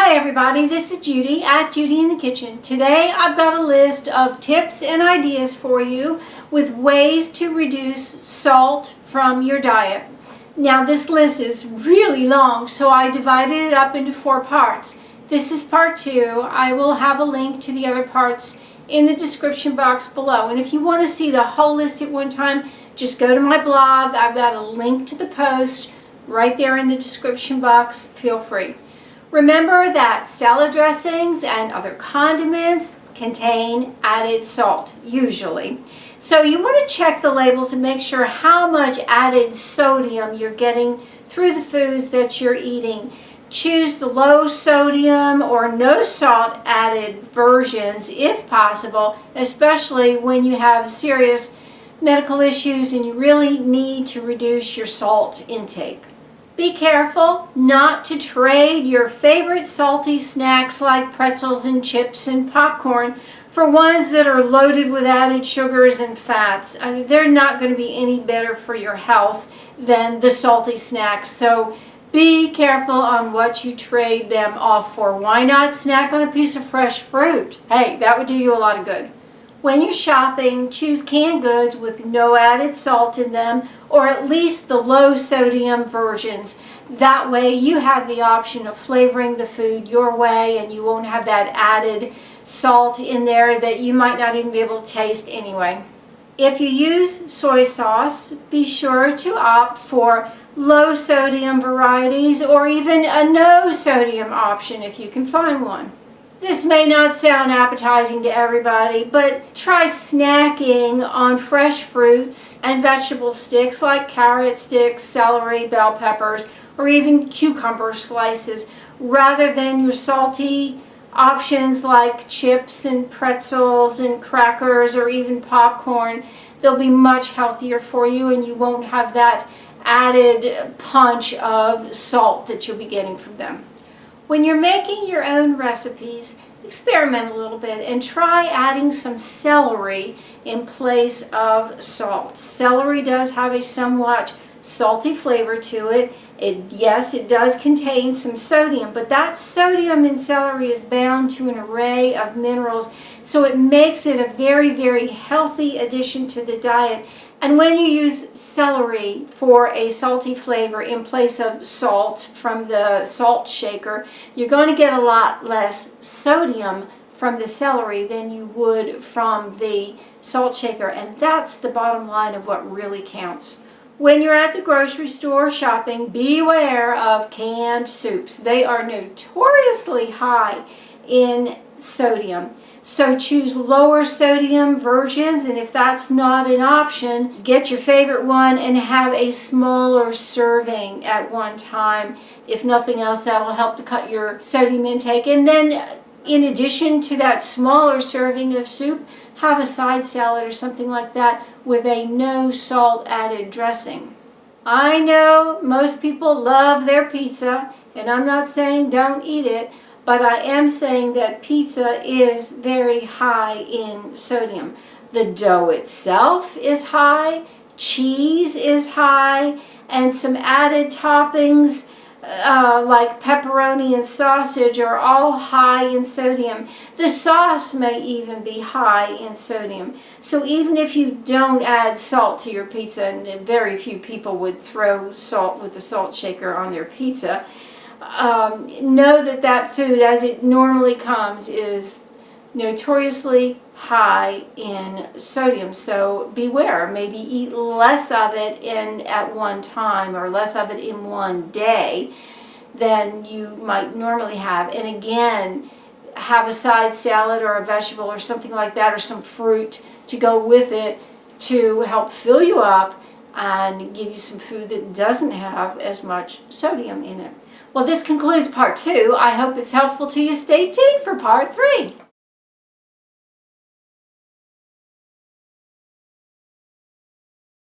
Hi everybody, this is Judy at Judy in the Kitchen. Today I've got a list of tips and ideas for you with ways to reduce salt from your diet. Now this list is really long, so I divided it up into 4 parts. This is part 2. I will have a link to the other parts in the description box below. And if you want to see the whole list at one time, just go to my blog. I've got a link to the post right there in the description box. Feel free. Remember that salad dressings and other condiments contain added salt, usually. So you want to check the labels and make sure how much added sodium you're getting through the foods that you're eating. Choose the low sodium or no salt added versions if possible, especially when you have serious medical issues and you really need to reduce your salt intake. Be careful not to trade your favorite salty snacks like pretzels and chips and popcorn for ones that are loaded with added sugars and fats. I mean, they're not going to be any better for your health than the salty snacks. So be careful on what you trade them off for. Why not snack on a piece of fresh fruit? Hey, that would do you a lot of good. When you're shopping, choose canned goods with no added salt in them, or at least the low sodium versions. That way you have the option of flavoring the food your way and you won't have that added salt in there that you might not even be able to taste anyway. If you use soy sauce, be sure to opt for low sodium varieties or even a no sodium option if you can find one. This may not sound appetizing to everybody, but try snacking on fresh fruits and vegetable sticks like carrot sticks, celery, bell peppers, or even cucumber slices, rather than your salty options like chips and pretzels and crackers or even popcorn. They'll be much healthier for you and you won't have that added punch of salt that you'll be getting from them. When you're making your own recipes, experiment a little bit and try adding some celery in place of salt. Celery does have a somewhat salty flavor to it. Yes, it does contain some sodium, but that sodium in celery is bound to an array of minerals, so it makes it a very, very healthy addition to the diet. And when you use celery for a salty flavor in place of salt from the salt shaker, you're going to get a lot less sodium from the celery than you would from the salt shaker. And that's the bottom line of what really counts. When you're at the grocery store shopping, beware of canned soups. They are notoriously high in sodium. So choose lower sodium versions, and if that's not an option, get your favorite one and have a smaller serving at one time. If nothing else, that'll help to cut your sodium intake. And then in addition to that smaller serving of soup, have a side salad or something like that with a no salt added dressing. I know most people love their pizza, and I'm not saying don't eat it, but I am saying that pizza is very high in sodium. The dough itself is high, cheese is high, and some added toppings like pepperoni and sausage are all high in sodium. The sauce may even be high in sodium. So even if you don't add salt to your pizza, and very few people would throw salt with a salt shaker on their pizza, know that that food as it normally comes is notoriously high in sodium. So beware, maybe eat less of it at one time or less of it in one day than you might normally have. And again, have a side salad or a vegetable or something like that or some fruit to go with it to help fill you up and give you some food that doesn't have as much sodium in it. Well, this concludes part 2. I hope it's helpful to you. Stay tuned for part 3.